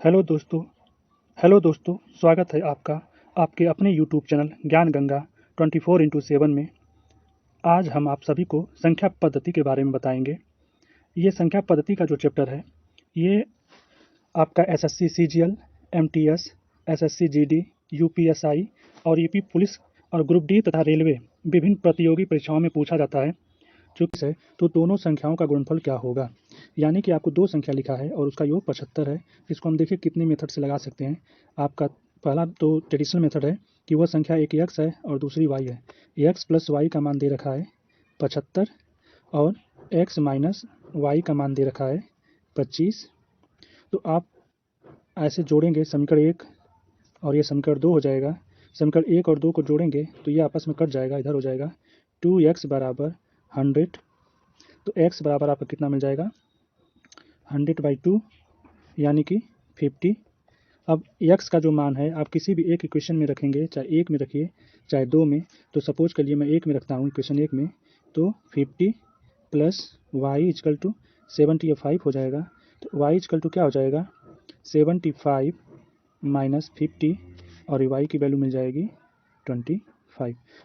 Hello दोस्तों hello दोस्तों स्वागत है आपका आपके अपने यूट्यूब चैनल ज्ञान गंगा 24x7 में। आज हम आप सभी को संख्या पद्धति के बारे में बताएंगे। ये संख्या पद्धति का जो चैप्टर है ये आपका SSC CGL, MTS, SSC GD, UPSI और यूपी पुलिस और ग्रुप डी तथा रेलवे विभिन्न प्रतियोगी परीक्षाओं में पूछा जाता है। चूँकि है तो दोनों संख्याओं का गुणनफल क्या होगा, यानी कि आपको दो संख्या लिखा है और उसका योग 75 है। इसको हम देखिए कितने मेथड से लगा सकते हैं। आपका पहला तो ट्रेडिशनल मेथड है कि वह संख्या एक एक्स है और दूसरी वाई है। एक्स प्लस वाई का मान दे रखा है 75 और एक्स माइनस वाई का मान दे रखा है 25। तो आप ऐसे जोड़ेंगे समीकरण 1 और ये समीकरण 2 हो जाएगा। समीकरण 1 और 2 को जोड़ेंगे तो ये आपस में कट जाएगा, इधर हो जाएगा 2x बराबर 100। तो x बराबर आपका कितना मिल जाएगा 100/2 यानी कि 50। अब x का जो मान है आप किसी भी एक इक्वेशन में रखेंगे, चाहे 1 में रखिए चाहे 2 में। तो सपोज के लिए मैं 1 में रखता हूँ, इक्वेशन 1 में, तो 50 प्लस वाई इजकल टू 75 हो जाएगा। तो वाई इजकल टू क्या हो जाएगा 75 माइनस 50 और वाई की वैल्यू मिल जाएगी 25।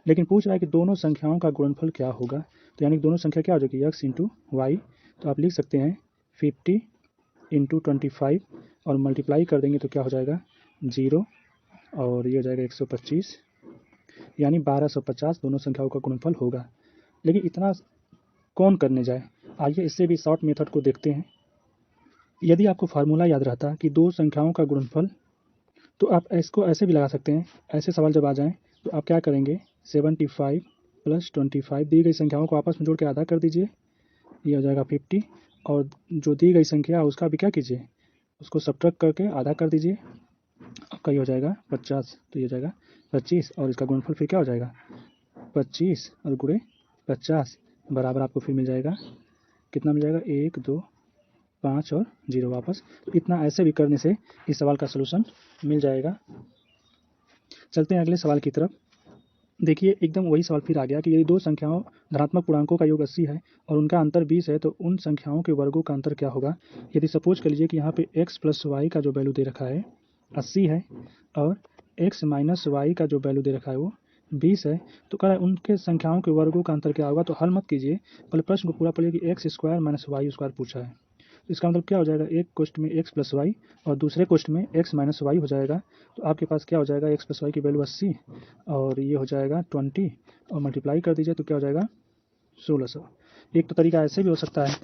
लेकिन पूछ रहा है कि दोनों संख्याओं का गुणनफल क्या होगा। तो यानी दोनों संख्या क्या हो जाएगी x इंटू वाई। तो आप लिख सकते हैं 50 इंटू 25 और मल्टीप्लाई कर देंगे तो क्या हो जाएगा 0 और ये हो जाएगा 125, यानी 1250 दोनों संख्याओं का गुणनफल होगा। लेकिन इतना कौन करने जाए, आइए इससे भी शॉर्ट मेथड को देखते हैं। यदि आपको फार्मूला याद रहता कि दो संख्याओं का गुणनफल, तो आप इसको ऐसे भी लगा सकते हैं। ऐसे सवाल जब आ जाएँ तो आप क्या करेंगे 75 प्लस 25 दी गई संख्याओं को आपस में जोड़ के आधा कर दीजिए, ये हो जाएगा 50। और जो दी गई संख्या उसका भी क्या कीजिए, उसको सब्ट्रैक्ट करके आधा कर दीजिए, आपका ये हो जाएगा 50। तो ये हो जाएगा 25 और इसका गुणनफल फिर क्या हो जाएगा 25 और गुणे 50 बराबर आपको फिर मिल जाएगा कितना मिल जाएगा 1 2 5 और 0 वापस। तो इतना ऐसे भी करने से इस सवाल का सलूशन मिल जाएगा। चलते हैं अगले सवाल की तरफ। देखिए एकदम वही सवाल फिर आ गया कि यदि दो संख्याओं धनात्मक पूर्णांकों का योग 80 है और उनका अंतर 20 है तो उन संख्याओं के वर्गों का अंतर क्या होगा। यदि सपोज कर लीजिए कि यहाँ पे x प्लस वाई का जो वैल्यू दे रखा है 80 है और x माइनस वाई का जो वैल्यू दे रखा है वो 20 है, तो कह रहा है उनके संख्याओं के वर्गों का अंतर क्या होगा। तो हल मत कीजिए, पहले प्रश्न को पूरा पढ़िए कि X square minus Y square पूछा है। तो इसका मतलब क्या हो जाएगा, एक क्वेश्चन में x प्लस वाई और दूसरे क्वेश्चन में x माइनस वाई हो जाएगा। तो आपके पास क्या हो जाएगा x प्लस वाई की वैल्यू 80 और ये हो जाएगा 20 और मल्टीप्लाई कर दीजिए तो क्या हो जाएगा 1600। एक तो तरीका ऐसे भी हो सकता है।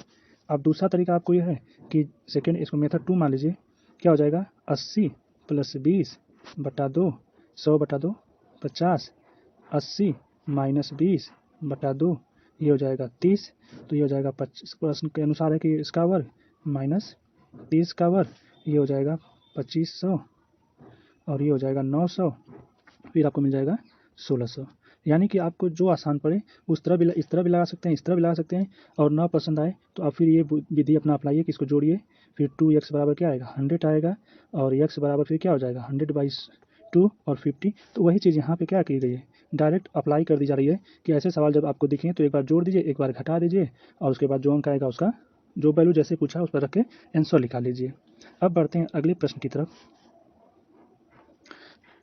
अब दूसरा तरीका आपको ये है कि सेकेंड इसको मेथड 2 मान लीजिए, क्या हो जाएगा 80 प्लस 20 बटा 2 100 बटा 2 50, 80 माइनस 20 बटा 2 ये हो जाएगा 30। तो ये हो जाएगा 25, प्रश्न के अनुसार है कि इसका वर्ग माइनस 30 का वर्ग, ये हो जाएगा 2500 और ये हो जाएगा 900, फिर आपको मिल जाएगा 1600। यानी कि आपको जो आसान पड़े उस तरह भी इस तरह भी लगा सकते हैं, इस तरह भी लगा सकते हैं। और ना पसंद आए तो आप फिर ये विधि अपना अप्लाइए कि इसको जोड़िए, फिर 2x बराबर क्या आएगा 100 आएगा और x बराबर फिर क्या हो जाएगा 100/2 और 50। तो वही चीज़ यहाँ पे क्या की गई है, डायरेक्ट अप्लाई कर दी जा रही है कि ऐसे सवाल जब आपको दिखें तो एक बार जोड़ दीजिए, एक बार घटा दीजिए और उसके बाद जो अंक आएगा उसका जो वैल्यू जैसे पूछा उस पर रख के आंसर लिखा लीजिए। अब बढ़ते हैं अगले प्रश्न की तरफ।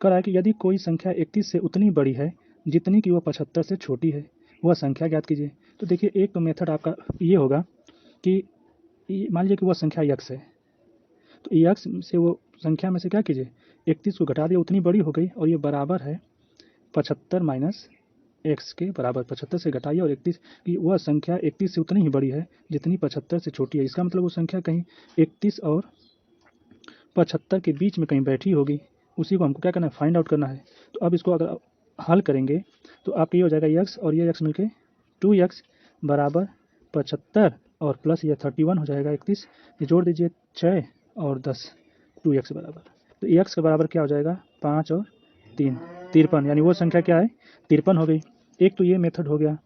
कह रहा है कि यदि कोई संख्या 31 से उतनी बड़ी है जितनी कि वह 75 से छोटी है, वह संख्या ज्ञात कीजिए। तो देखिए एक तो मेथड आपका ये होगा कि मान लीजिए कि वह संख्या x है, तो x से वो संख्या में से क्या कीजिए 31 को घटा दिया, उतनी बड़ी हो गई और ये बराबर है 75 माइनस x के बराबर। 75 से घटाइए और 31 की वह संख्या 31 से उतनी ही बड़ी है जितनी 75 से छोटी है। इसका मतलब वो संख्या कहीं 31 और 75 के बीच में कहीं बैठी होगी, उसी को हमको क्या करना है फाइंड आउट करना है। तो अब इसको अगर हल करेंगे तो आपका ये हो जाएगा x और ये x मिलके 2x बराबर 75 और प्लस ये 31 हो जाएगा 31, ये जोड़ दीजिए 6 और 10 2x बराबर। तो x के बराबर क्या हो जाएगा 5 और 3 53, यानी वो संख्या क्या है 53 हो गई। एक तो ये मेथड हो गया।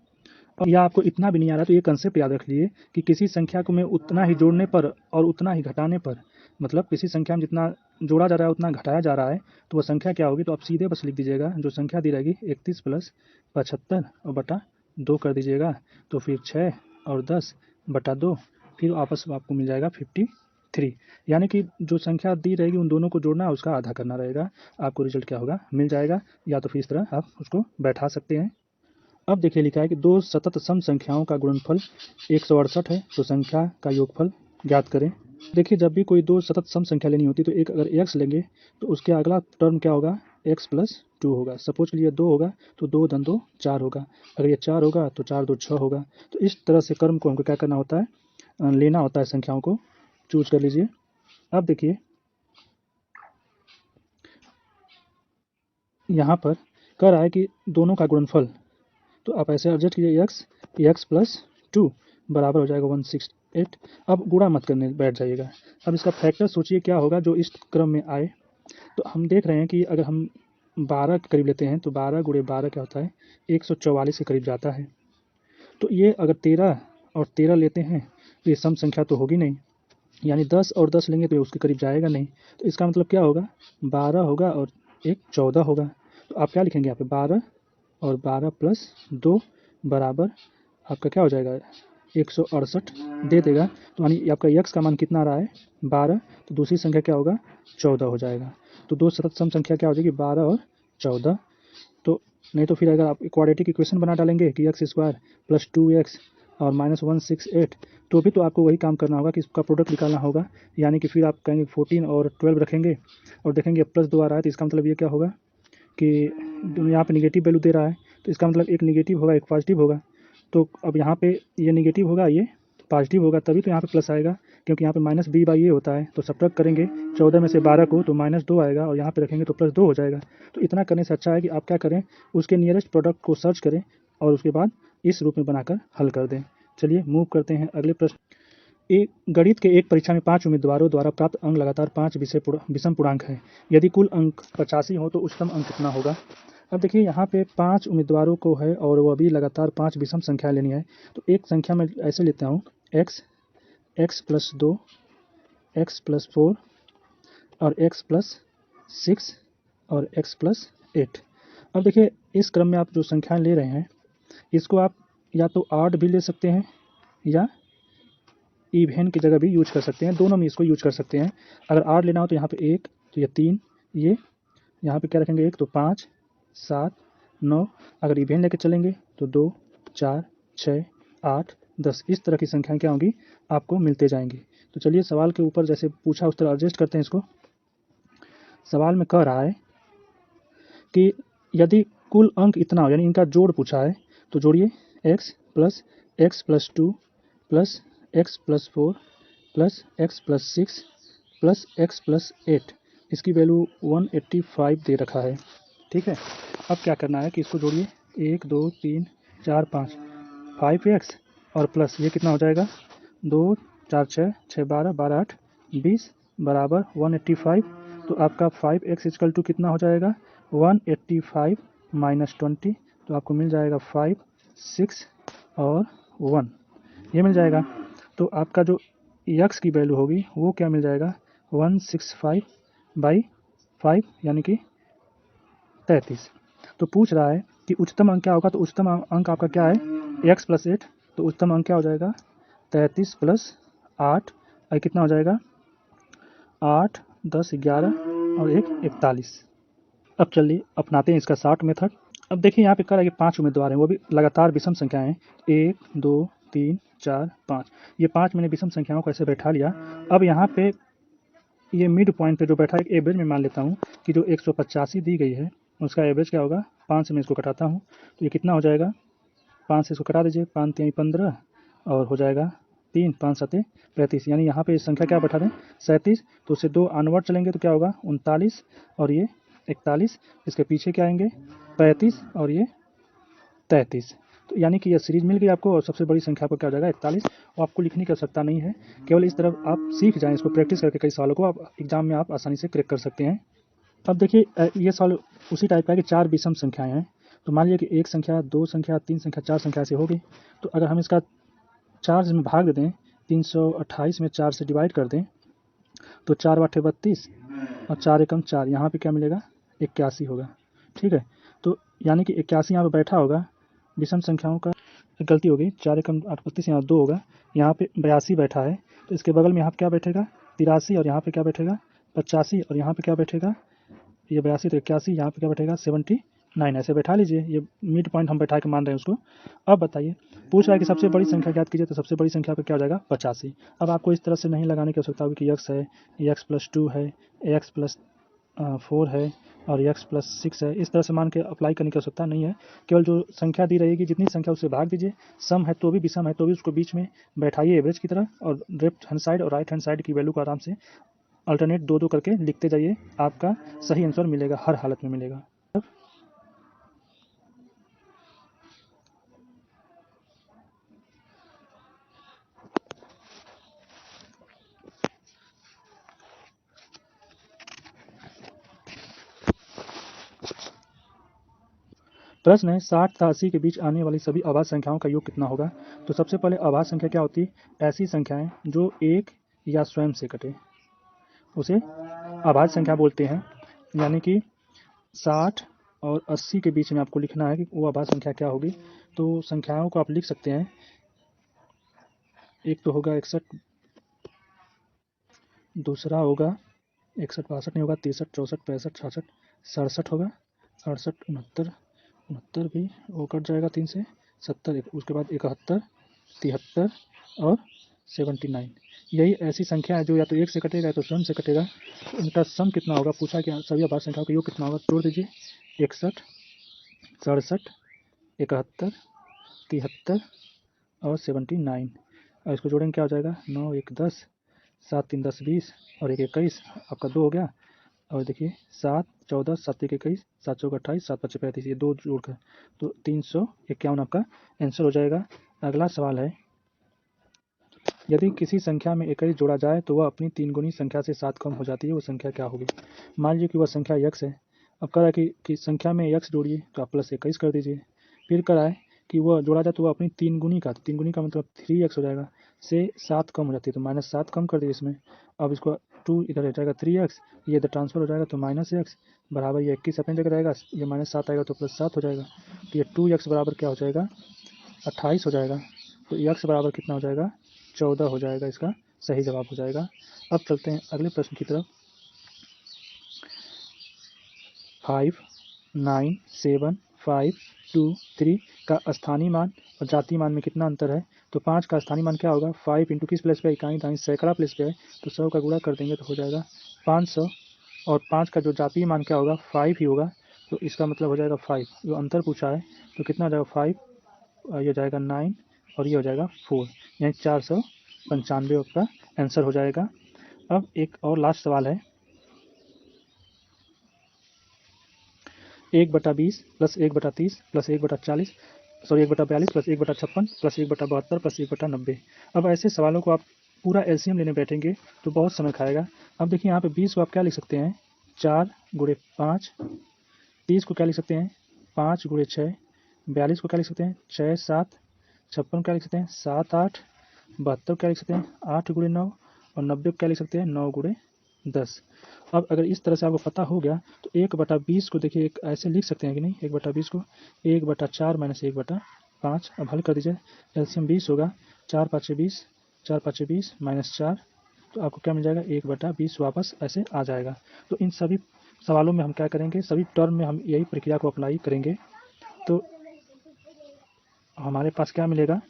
और या आपको इतना भी नहीं आ रहा तो ये कंसेप्ट याद रख लीजिए कि किसी संख्या को में उतना ही जोड़ने पर और उतना ही घटाने पर, मतलब किसी संख्या में जितना जोड़ा जा रहा है उतना घटाया जा रहा है तो वह संख्या क्या होगी। तो आप सीधे बस लिख दीजिएगा जो संख्या दी रहेगी 31 प्लस 75 और बटा 2 कर दीजिएगा, तो फिर 6 और 10 बटा 2, फिर आपस में आपको मिल जाएगा 53। 3, यानी कि जो संख्या दी रहेगी उन दोनों को जोड़ना है, उसका आधा करना रहेगा। आपको रिजल्ट क्या होगा मिल जाएगा, या तो फिर इस तरह आप उसको बैठा सकते हैं। अब देखिए लिखा है कि दो सतत सम संख्याओं का गुणनफल 168 है, तो संख्या का योगफल ज्ञात करें। देखिए जब भी कोई दो सतत सम संख्या लेनी होती है तो एक अगर x लेंगे तो उसके अगला टर्म क्या होगा, x + 2 होगा। सपोज के लिए 2 होगा तो 2 × 2 4 होगा, अगर ये 4 होगा तो 4 × 2 6 होगा। तो इस तरह से क्रम को हमको क्या करना होता है, लेना होता है, संख्याओं को चूज कर लीजिए। अब देखिए यहाँ पर कह रहा है कि दोनों का गुणनफल, तो आप ऐसे एडजस्ट कीजिए, x + 2 बराबर हो जाएगा 168। अब गुणा मत करने बैठ जाइएगा। अब इसका फैक्टर सोचिए क्या होगा जो इस क्रम में आए। तो हम देख रहे हैं कि अगर हम 12 के करीब लेते हैं तो 12 × 12 क्या होता है, 144 के करीब जाता है। तो ये अगर 13 और 13 लेते हैं तो ये सम संख्या तो होगी नहीं, यानी 10 और 10 लेंगे तो ये उसके करीब जाएगा नहीं। तो इसका मतलब क्या होगा, 12 होगा और एक 14 होगा। तो आप क्या लिखेंगे यहाँ पे, 12 और 12 + 2 बराबर आपका क्या हो जाएगा, 168 दे देगा। तो यानी आपका x का मान कितना आ रहा है, 12, तो दूसरी संख्या क्या होगा, 14 हो जाएगा। तो दो सतत सम संख्या क्या हो जाएगी, 12 और 14। तो नहीं तो फिर अगर आप क्वाड्रेटिक इक्वेशन बना डालेंगे कि x² + 2x और -168, तो भी तो आपको वही काम करना होगा कि इसका प्रोडक्ट निकालना होगा। यानी कि फिर आप कहेंगे 14 और 12 रखेंगे और देखेंगे +2 आ रहा है, तो इसका मतलब ये क्या होगा कि यहाँ पे निगेटिव वैल्यू दे रहा है, तो इसका मतलब एक निगेटिव होगा एक पॉजिटिव होगा। तो अब यहाँ पे ये निगेटिव होगा ये पॉजिटिव होगा, तभी तो यहाँ पे प्लस आएगा, क्योंकि यहाँ पे -b/a होता है। तो सब्ट्रैक्ट करेंगे 14 में से 12 को तो -2 आएगा और यहाँ पे रखेंगे तो +2 हो जाएगा। तो इतना करने से अच्छा है कि आप क्या करें, उसके नियरेस्ट प्रोडक्ट को सर्च करें और उसके बाद इस रूप में बनाकर हल कर दें। चलिए मूव करते हैं अगले प्रश्न। एक गणित के एक परीक्षा में 5 उम्मीदवारों द्वारा प्राप्त अंक लगातार 5 विषम पूर्णांक है। यदि कुल अंक 85 हो तो उच्चतम अंक कितना होगा। अब देखिए यहाँ पे 5 उम्मीदवारों को है और वो अभी लगातार 5 विषम संख्या लेनी है। तो एक संख्या में ऐसे लेता हूँ, x + 2, x + 4 और x + 6 और x + 8। अब देखिए इस क्रम में आप जो संख्याएं ले रहे हैं इसको आप या तो ऑड भी ले सकते हैं या इवन की जगह भी यूज कर सकते हैं, दोनों में इसको यूज कर सकते हैं। अगर ऑड लेना हो तो यहाँ पे 1, तो ये 3, ये यहाँ पे क्या रखेंगे 1, तो 5, 7, 9। अगर इवन लेके चलेंगे तो 2, 4, 6, 8, 10, इस तरह की संख्याएं क्या होंगी आपको मिलते जाएंगी। तो चलिए सवाल के ऊपर जैसे पूछा उस तरह एडजस्ट करते हैं इसको। सवाल में कह रहा है कि यदि कुल अंक इतना हो, यानी इनका जोड़ पूछा है, तो जोड़िए x + x + 2 + x + 4 + x + 6 + x + 8। इसकी वैल्यू 185 दे रखा है, ठीक है। अब क्या करना है कि इसको जोड़िए 1 2 3 4 5, 5x और प्लस ये कितना हो जाएगा, 2 4 6 6 12 12 8 20 बराबर 185। तो आपका 5x = कितना हो जाएगा, 185 - 20, तो आपको मिल जाएगा 5, 6 और 1, ये मिल जाएगा। तो आपका जो x की वैल्यू होगी वो क्या मिल जाएगा, 165/5 यानी कि 33। तो पूछ रहा है कि उच्चतम अंक क्या होगा, तो उच्चतम अंक आपका क्या है, x + 8, तो उच्चतम अंक क्या हो जाएगा, 33 + 8 और कितना हो जाएगा, 8 10 11 और 1 41। अब चलिए अपनाते हैं इसका शॉर्ट मेथड। अब देखिए यहाँ पे कह रहा है कि 5 उम्मीदवार हैं, वो भी लगातार विषम संख्याएं हैं, 1 2 3 4 5। ये 5 मैंने विषम संख्याओं को ऐसे बैठा लिया। अब यहाँ पे ये मिड पॉइंट पे जो बैठा है, एवरेज में मान लेता हूँ कि जो 185 दी गई है उसका एवरेज क्या होगा, 5 से मैं इसको घटाता हूँ तो ये कितना हो जाएगा, 5 से इसको घटा दीजिए, 5 3 15 और हो जाएगा 3 5 7 35, यानी यहाँ पे संख्या क्या बैठा दें, 37। तो उससे 2 ऑनवर्ड चलेंगे तो क्या होगा, 39 और ये 41। इसके पीछे क्या आएंगे, 35 और ये 33। तो यानी कि यह सीरीज मिल गई आपको और सबसे बड़ी संख्या पर क्या हो जाएगा, 41। और आपको लिखने की आवश्यकता नहीं है, केवल इस तरफ आप सीख जाएं, इसको प्रैक्टिस करके कई सवालों को आप एग्जाम में आप आसानी से क्रैक कर सकते हैं। अब देखिए ये सवाल उसी टाइप का है कि 4 विषम संख्याएं हैं। तो मान लीजिए कि 1 संख्या 2 संख्या 3 संख्या 4 संख्या ऐसे होगी। तो अगर हम इसका 4 में भाग दे दें, 328 में 4 से डिवाइड कर दें तो 4 8 32 और 4 एकम 4, यहाँ पे क्या मिलेगा, 81 होगा, ठीक है। तो यानी कि 81 यहाँ पे बैठा होगा। विषम संख्याओं का गलती हो गई, 4 एकम 8 32 यहाँ 2 होगा, यहाँ पे 82 बैठा है, तो इसके बगल में यहाँ क्या बैठेगा, 83 और यहाँ पे क्या बैठेगा 85 और यहाँ पे क्या बैठेगा ये 82 तो 81, यहाँ पे क्या बैठेगा 79। ऐसे बैठा लीजिए, ये मिड पॉइंट हम बैठा के मान रहे हैं उसको। अब बताइए, पूछ रहा है कि सबसे बड़ी संख्या ज्ञात कीजिए, तो सबसे बड़ी संख्या पे क्या हो जाएगा 85। अब आपको इस तरह से नहीं लगाने की आवश्यकता होगी कि x है, x+2 है, x+4 है और x+6 है, इस तरह से मान के अप्लाई करने की आवश्यकता नहीं है। केवल जो संख्या दी रहेगी, जितनी संख्या उससे भाग दीजिए, सम है तो भी, विषम है तो भी उसको बीच में बैठाइए एवरेज की तरह, और लेफ्ट हैंड साइड और राइट हैंड साइड की वैल्यू को आराम से अल्टरनेट दो दो करके लिखते जाइए, आपका सही आंसर मिलेगा, हर हालत में मिलेगा। प्रश्न है 60 तथा 80 के बीच आने वाली सभी अभाज्य संख्याओं का योग कितना होगा। तो सबसे पहले अभाज्य संख्या क्या होती है, ऐसी संख्याएं जो एक या स्वयं से कटे, उसे अभाज्य संख्या बोलते हैं। यानी कि 60 और 80 के बीच में आपको लिखना है कि वो अभाज्य संख्या क्या होगी। तो संख्याओं को आप लिख सकते हैं, एक तो होगा 61, दूसरा होगा 61 62 नहीं होगा, 63 64 65 66 67 होगा, 68 69 69 भी वो कट जाएगा 3 से, 70 उसके बाद 71 73 और 79। यही ऐसी संख्या है जो या तो एक से कटेगा या तो स्वयं से कटेगा। तो इनका सम कितना होगा, पूछा कि सभी अभाज्य संख्याओं का योग कितना होगा। तोड़ दीजिए, 61 67 71 73 और 79, और इसको जोड़ेंगे क्या हो जाएगा, 9 1 10 7 3 10 20 और 1 21, आपका 2 हो गया। और देखिए 7 14 7 1 21 7 चौक 28 7 5 35, ये 2 जोड़कर तो 351 आपका आंसर हो जाएगा। अगला सवाल है, यदि किसी संख्या में 21 जोड़ा जाए तो वह अपनी 3 गुनी संख्या से 7 कम हो जाती है, वो संख्या क्या होगी। मान लीजिए कि वह संख्या x है। अब कह रहा है कि संख्या में x जोड़िए, तो आप +21 कर दीजिए। फिर कह रहा है कि वह जोड़ा जाए तो वह अपनी 3 गुनी का, तो 3 गुनी का मतलब 3x हो जाएगा, से 7 कम हो जाती है, तो -7 कम कर दीजिए इसमें। अब इसको 2 इधर हो जाएगा 3x, ये इधर ट्रांसफर हो जाएगा तो -x बराबर, ये 21 अपनी जगह रहेगा, ये -7 आएगा तो +7 हो जाएगा, तो ये 2x बराबर क्या हो जाएगा 28 हो जाएगा। तो x बराबर कितना हो जाएगा 14 हो जाएगा, इसका सही जवाब हो जाएगा। अब चलते हैं अगले प्रश्न की तरफ। 5 9 7 5 2 3 का स्थानीय मान और जातीय मान में कितना अंतर है। तो 5 का स्थानीय मान क्या होगा, 5 इंटू किस प्लेस पे, इकाई दाई सैकड़ा प्लेस पे है, तो 100 का गुणा कर देंगे तो हो जाएगा 500। और 5 का जो जातीय मान क्या होगा 5 ही होगा, तो इसका मतलब हो जाएगा 5, जो अंतर पूछा है तो कितना हो जाएगा 5, ये हो जाएगा 9 और ये हो जाएगा 4, यानी 495 आपका आंसर हो जाएगा। अब एक और लास्ट सवाल है, 1/20 plus 1/30 plus 1/40 sorry 1/42 plus 1/56 plus 1/72 plus 1/90। अब ऐसे सवालों को आप पूरा एलसीएम लेने बैठेंगे तो बहुत समय खाएगा। अब देखिए यहाँ पे 20 को आप क्या लिख सकते हैं, 4 × 5, 30 को क्या लिख सकते हैं 5 × 6, 42 को क्या लिख सकते हैं 6 7, 56 को क्या लिख सकते हैं 7 8, 72 को क्या लिख सकते हैं 8 × 9 और 90 को क्या लिख सकते हैं 9 × 10। अब अगर इस तरह से आपको पता हो गया तो 1/20 को देखिए एक ऐसे लिख सकते हैं कि नहीं, 1/20 को 1/4 माइनस 1/5। अब हल कर दीजिए, एलसीएम 20 होगा, 4 5 20, 4 5 20 माइनस 4, तो आपको क्या मिल जाएगा 1/20 वापस ऐसे आ जाएगा। तो इन सभी सवालों में हम क्या करेंगे, सभी टर्म में हम यही प्रक्रिया को अप्लाई करेंगे। तो हमारे पास क्या मिलेगा,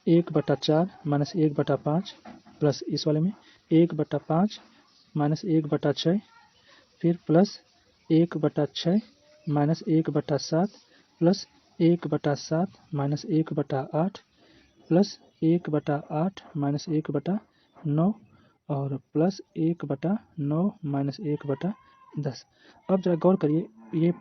1/4 माइनस 1/5 प्लस इस वाले में 1/5 माइनस 1/6, फिर plus 1/6 minus 1/7 plus 1/7 minus 1/8 plus 1/8 minus 1/9 और प्लस 1/9 माइनस 1/10। अब जरा गौर करिए, ये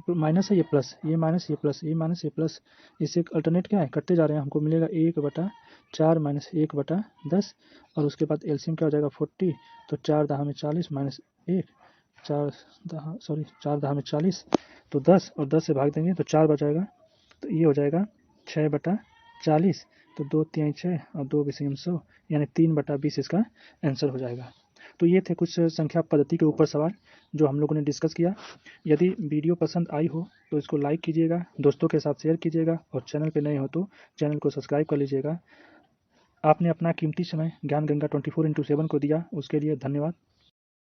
माइनस है, ये प्लस, ये माइनस, ये प्लस, ये माइनस, ये प्लस, इससे अल्टरनेट क्या है, कटते जा रहे हैं। हमको मिलेगा 1/4 माइनस 1/10 और उसके बाद एलसीएम क्या हो जाएगा 40, तो 4 दहा में 40 माइनस 1, 4 दहा में 40, तो 10 और 10 से भाग देंगे तो 4 बचाएगा, तो ये हो जाएगा 6/40, तो 2 3 6 और 2 विषम 100, यानी 3/20 इसका आंसर हो जाएगा। तो ये थे कुछ संख्या पद्धति के ऊपर सवाल जो हम लोगों ने डिस्कस किया। यदि वीडियो पसंद आई हो तो इसको लाइक कीजिएगा, दोस्तों के साथ शेयर कीजिएगा और चैनल पे नए हो तो चैनल को सब्सक्राइब कर लीजिएगा। आपने अपना कीमती समय ज्ञान गंगा 24x7 को दिया, उसके लिए धन्यवाद।